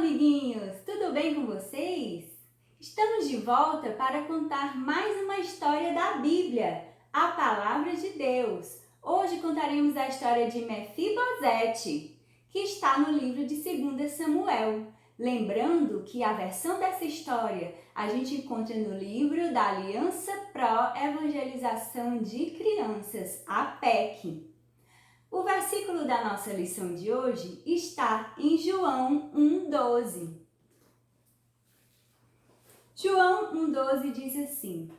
amiguinhos! Tudo bem com vocês? Estamos de volta para contar mais uma história da Bíblia, a Palavra de Deus. Hoje contaremos a história de Mefibosete, que está no livro de 2 Samuel. Lembrando que a versão dessa história a gente encontra no livro da Aliança Pro Evangelização de Crianças, a APEC. O versículo da nossa lição de hoje está em João 1,12. João 1,12 diz assim: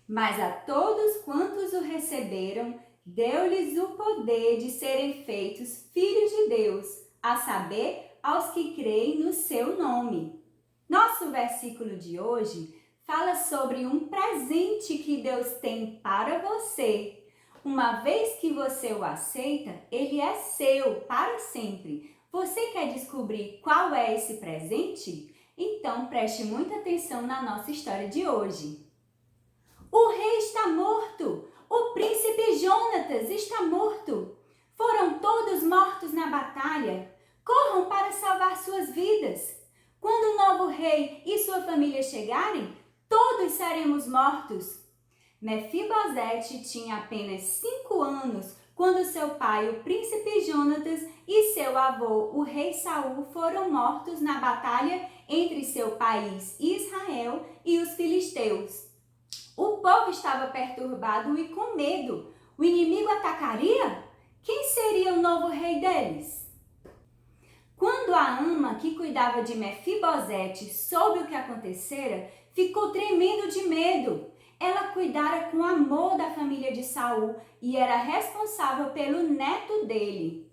Mas a todos quantos o receberam, deu-lhes o poder de serem feitos filhos de Deus, a saber, aos que creem no seu nome. Nosso versículo de hoje fala sobre um presente que Deus tem para você. Uma vez que você o aceita, ele é seu para sempre. Você quer descobrir qual é esse presente? Então preste muita atenção na nossa história de hoje. O rei está morto! O príncipe Jonatas está morto! Foram todos mortos na batalha. Corram para salvar suas vidas. Quando o novo rei e sua família chegarem, todos seremos mortos. Mefibosete tinha apenas 5 anos quando seu pai, o príncipe Jonatas, e seu avô, o rei Saul, foram mortos na batalha entre seu país, Israel, e os filisteus. O povo estava perturbado e com medo. O inimigo atacaria? Quem seria o novo rei deles? Quando a ama que cuidava de Mefibosete soube o que acontecera, ficou tremendo de medo. Ela cuidara com amor da família de Saul e era responsável pelo neto dele.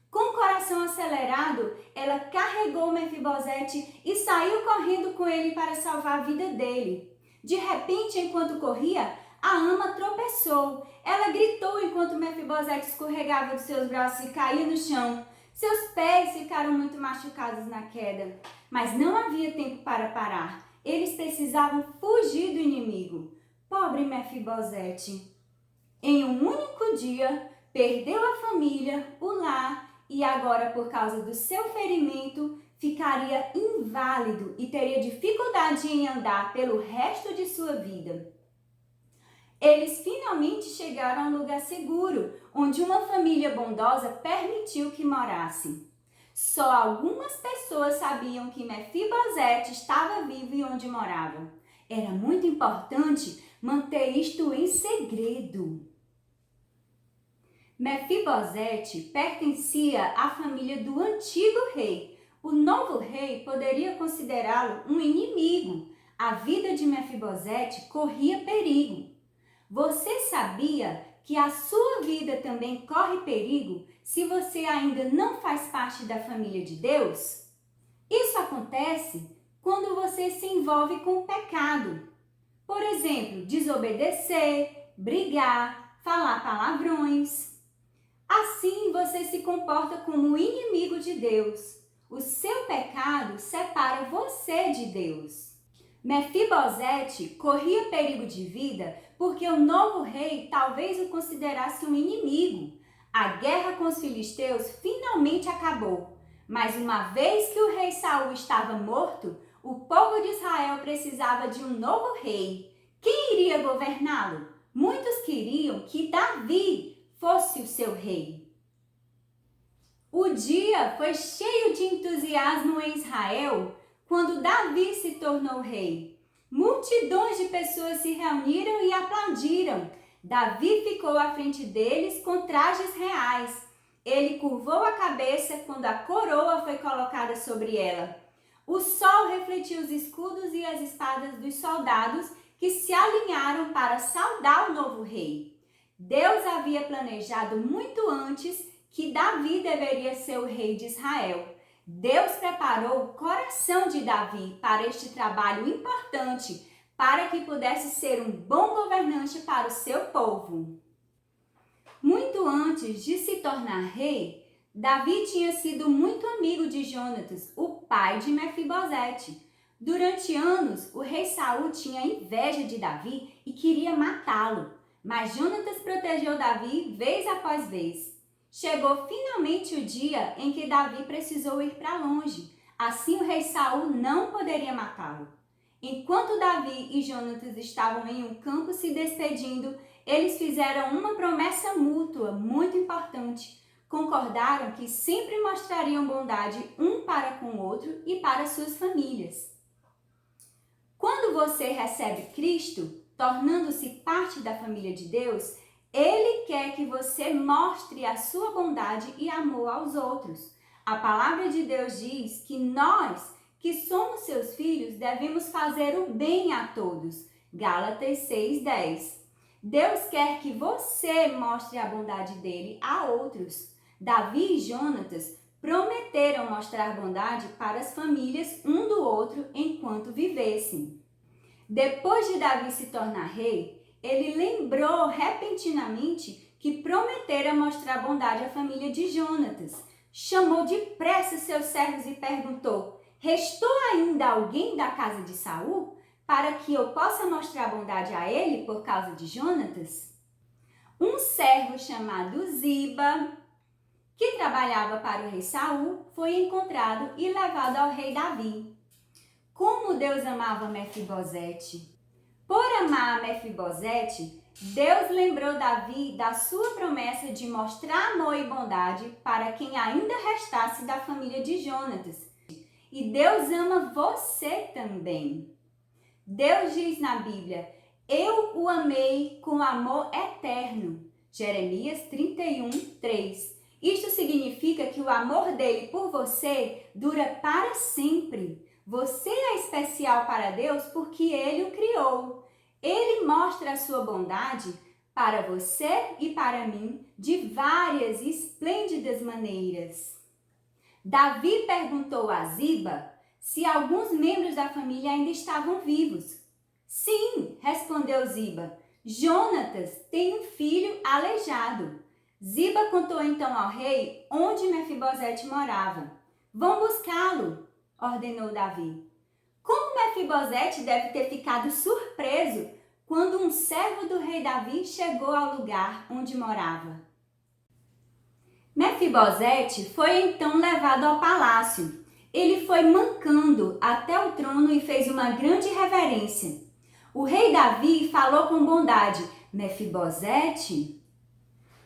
Com o coração acelerado, ela carregou Mefibosete e saiu correndo com ele para salvar a vida dele. De repente, enquanto corria, a ama tropeçou. Ela gritou enquanto Mefibosete escorregava dos seus braços e caía no chão. Seus pés ficaram muito machucados na queda, mas não havia tempo para parar. Eles precisavam fugir do inimigo. Pobre Mefibosete. Em um único dia, perdeu a família, o lar e agora, por causa do seu ferimento, ficaria inválido e teria dificuldade em andar pelo resto de sua vida. Eles finalmente chegaram a um lugar seguro, onde uma família bondosa permitiu que morasse. Só algumas pessoas sabiam que Mefibosete estava vivo e onde morava. Era muito importante manter isto em segredo. Mefibosete pertencia à família do antigo rei. O novo rei poderia considerá-lo um inimigo. A vida de Mefibosete corria perigo. Você sabia que a sua vida também corre perigo se você ainda não faz parte da família de Deus? Isso acontece quando você se envolve com o pecado. Por exemplo, desobedecer, brigar, falar palavrões. Assim você se comporta como inimigo de Deus. O seu pecado separa você de Deus. Mefibosete corria perigo de vida porque o novo rei talvez o considerasse um inimigo. A guerra com os filisteus finalmente acabou, mas uma vez que o rei Saul estava morto, o povo de Israel precisava de um novo rei. Quem iria governá-lo? Muitos queriam que Davi fosse o seu rei. O dia foi cheio de entusiasmo em Israel quando Davi se tornou rei. Multidões de pessoas se reuniram e aplaudiram. Davi ficou à frente deles com trajes reais. Ele curvou a cabeça quando a coroa foi colocada sobre ela. O sol refletiu os escudos e as espadas dos soldados que se alinharam para saudar o novo rei. Deus havia planejado muito antes que Davi deveria ser o rei de Israel. Deus preparou o coração de Davi para este trabalho importante, para que pudesse ser um bom governante para o seu povo. Muito antes de se tornar rei, Davi tinha sido muito amigo de Jonatas, o pai de Mefibosete. Durante anos, o rei Saul tinha inveja de Davi e queria matá-lo, mas Jonatas protegeu Davi vez após vez. Chegou finalmente o dia em que Davi precisou ir para longe. Assim o rei Saul não poderia matá-lo. Enquanto Davi e Jonatas estavam em um campo se despedindo, eles fizeram uma promessa mútua muito importante. Concordaram que sempre mostrariam bondade um para com o outro e para suas famílias. Quando você recebe Cristo, tornando-se parte da família de Deus, Ele quer que você mostre a sua bondade e amor aos outros. A palavra de Deus diz que nós, que somos seus filhos, devemos fazer o bem a todos. Gálatas 6:10. Deus quer que você mostre a bondade dele a outros. Davi e Jonatas prometeram mostrar bondade para as famílias um do outro enquanto vivessem. Depois de Davi se tornar rei, ele lembrou repentinamente que prometera mostrar bondade à família de Jonatas. Chamou depressa seus servos e perguntou: restou ainda alguém da casa de Saul para que eu possa mostrar bondade a ele por causa de Jonatas? Um servo chamado Ziba, que trabalhava para o rei Saul, foi encontrado e levado ao rei Davi. Como Deus amava Mefibosete! Por amar Mefibosete, Deus lembrou Davi da sua promessa de mostrar amor e bondade para quem ainda restasse da família de Jonatas. E Deus ama você também. Deus diz na Bíblia: eu o amei com amor eterno. Jeremias 31:3. Isto significa que o amor dele por você dura para sempre. Você é especial para Deus porque ele o criou. Ele mostra a sua bondade para você e para mim de várias e esplêndidas maneiras. Davi perguntou a Ziba se alguns membros da família ainda estavam vivos. Sim, respondeu Ziba. Jonatas tem um filho aleijado. Ziba contou então ao rei onde Mefibosete morava. Vão buscá-lo, ordenou Davi. Como Mefibosete deve ter ficado surpreso quando um servo do rei Davi chegou ao lugar onde morava. Mefibosete foi então levado ao palácio. Ele foi mancando até o trono e fez uma grande reverência. O rei Davi falou com bondade: Mefibosete?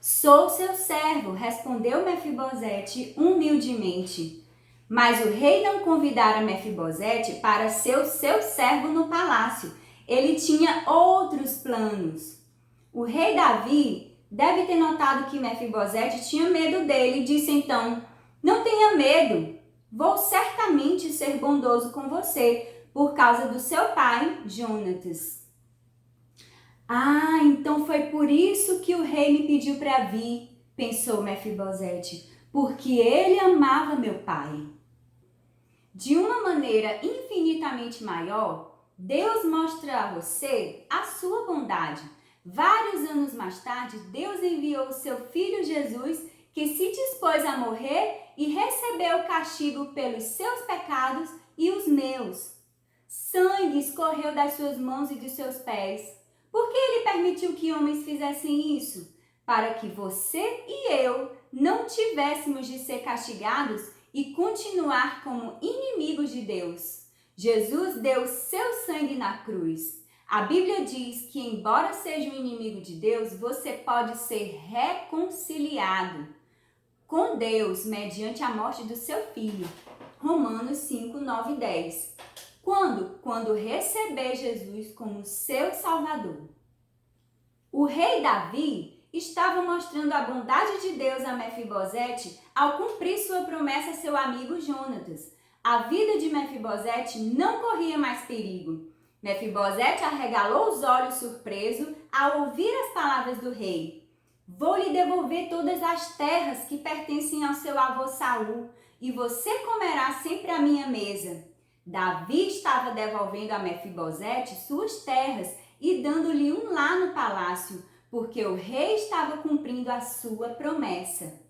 Sou seu servo, respondeu Mefibosete humildemente. Mas o rei não convidara Mefibosete para ser o seu servo no palácio. Ele tinha outros planos. O rei Davi deve ter notado que Mefibosete tinha medo dele e disse então: não tenha medo, vou certamente ser bondoso com você, por causa do seu pai, Jonatas. Ah, então foi por isso que o rei me pediu para vir, pensou Mefibosete, porque ele amava meu pai. De uma maneira infinitamente maior, Deus mostra a você a sua bondade. Vários anos mais tarde, Deus enviou o seu Filho Jesus, que se dispôs a morrer e recebeu o castigo pelos seus pecados e os meus. Sangue escorreu das suas mãos e dos seus pés. Por que ele permitiu que homens fizessem isso? Para que você e eu não tivéssemos de ser castigados e continuar como inimigos de Deus. Jesus deu seu sangue na cruz. A Bíblia diz que, embora seja um inimigo de Deus, você pode ser reconciliado com Deus mediante a morte do seu filho. Romanos 5, 9 e 10. Quando receber Jesus como seu Salvador. O rei Davi estava mostrando a bondade de Deus a Mefibosete ao cumprir sua promessa a seu amigo Jonatas. A vida de Mefibosete não corria mais perigo. Mefibosete arregalou os olhos surpreso ao ouvir as palavras do rei. Vou lhe devolver todas as terras que pertencem ao seu avô Saul, e você comerá sempre à minha mesa. Davi estava devolvendo a Mefibosete suas terras e dando-lhe um lar no palácio, porque o rei estava cumprindo a sua promessa.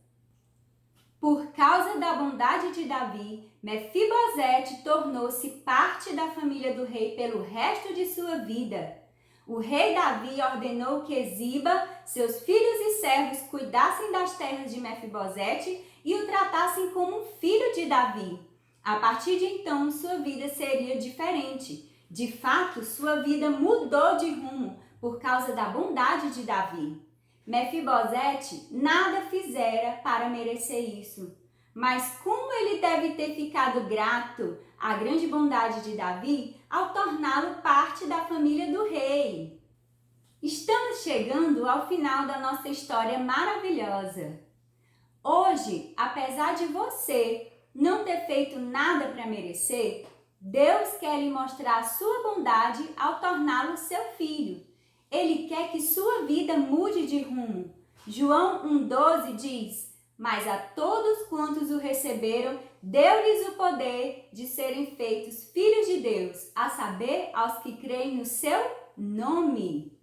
Por causa da bondade de Davi, Mefibosete tornou-se parte da família do rei pelo resto de sua vida. O rei Davi ordenou que Ziba, seus filhos e servos cuidassem das terras de Mefibosete e o tratassem como um filho de Davi. A partir de então, sua vida seria diferente. De fato, sua vida mudou de rumo por causa da bondade de Davi. Mefibosete nada fizera para merecer isso. Mas como ele deve ter ficado grato à grande bondade de Davi ao torná-lo parte da família do rei. Estamos chegando ao final da nossa história maravilhosa. Hoje, apesar de você não ter feito nada para merecer, Deus quer lhe mostrar a sua bondade ao torná-lo seu filho. Ele quer que sua vida mude de rumo. João 1,12 diz: mas a todos quantos o receberam, deu-lhes o poder de serem feitos filhos de Deus, a saber, aos que creem no seu nome.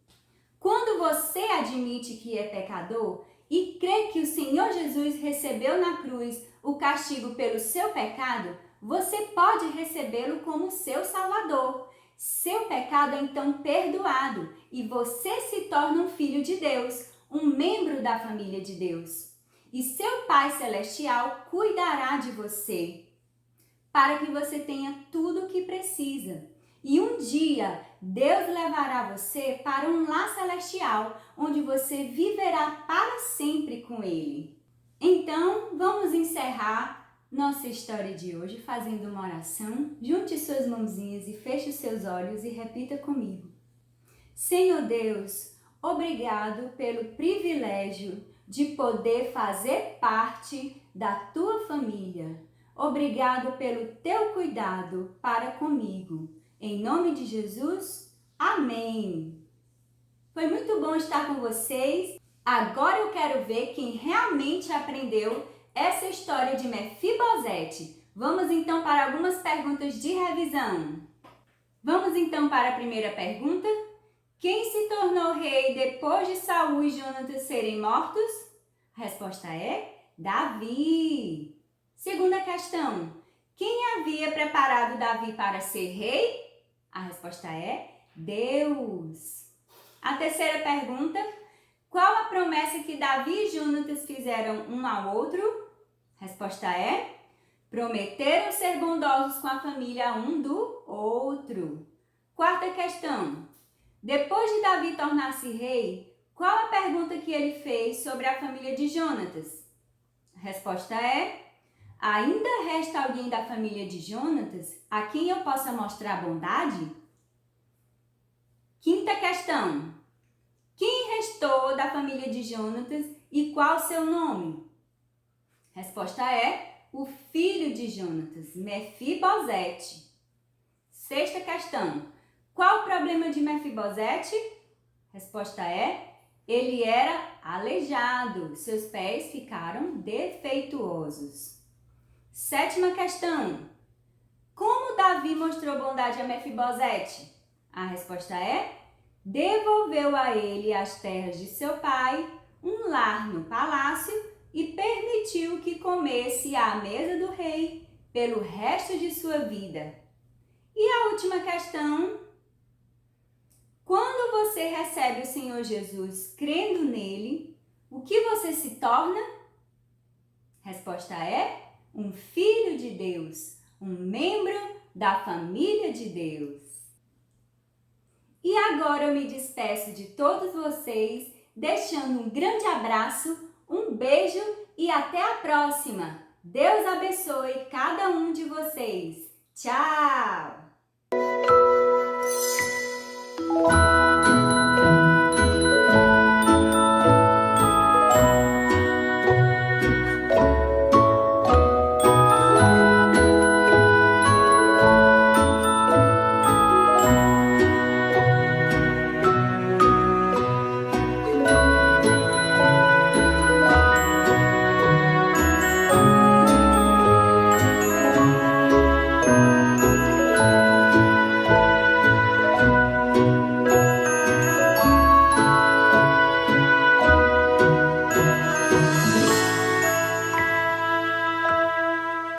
Quando você admite que é pecador e crê que o Senhor Jesus recebeu na cruz o castigo pelo seu pecado, você pode recebê-lo como seu Salvador. Seu pecado é então perdoado e você se torna um filho de Deus, um membro da família de Deus. E seu Pai Celestial cuidará de você, para que você tenha tudo o que precisa. E um dia, Deus levará você para um lar celestial, onde você viverá para sempre com Ele. Então, vamos encerrar nossa história de hoje fazendo uma oração. Junte suas mãozinhas e feche os seus olhos e repita comigo. Senhor Deus, obrigado pelo privilégio de poder fazer parte da tua família. Obrigado pelo teu cuidado para comigo. Em nome de Jesus, amém. Foi muito bom estar com vocês. Agora eu quero ver quem realmente aprendeu essa história de Mefibosete. Vamos então para algumas perguntas de revisão. Vamos então para a primeira pergunta. Quem se tornou rei depois de Saul e Jonatas serem mortos? A resposta é Davi. Segunda questão. Quem havia preparado Davi para ser rei? A resposta é Deus. A terceira pergunta. Qual a promessa que Davi e Jonatas fizeram um ao outro? A resposta é prometeram ser bondosos com a família um do outro. Quarta questão. Depois de Davi tornar-se rei, qual a pergunta que ele fez sobre a família de Jonatas? A resposta é: ainda resta alguém da família de Jonatas a quem eu possa mostrar bondade? Quinta questão. Quem restou da família de Jonatas e qual seu nome? A resposta é o filho de Jonatas, Mefibosete. Sexta questão. Qual o problema de Mefibosete? Resposta é: ele era aleijado, seus pés ficaram defeituosos. Sétima questão. Como Davi mostrou bondade a Mefibosete? A resposta é: devolveu a ele as terras de seu pai, um lar no palácio e permitiu que comesse à mesa do rei pelo resto de sua vida. E a última questão. Quando você recebe o Senhor Jesus crendo nele, o que você se torna? Resposta é: um filho de Deus, um membro da família de Deus. E agora eu me despeço de todos vocês, deixando um grande abraço, um beijo e até a próxima. Deus abençoe cada um de vocês. Tchau!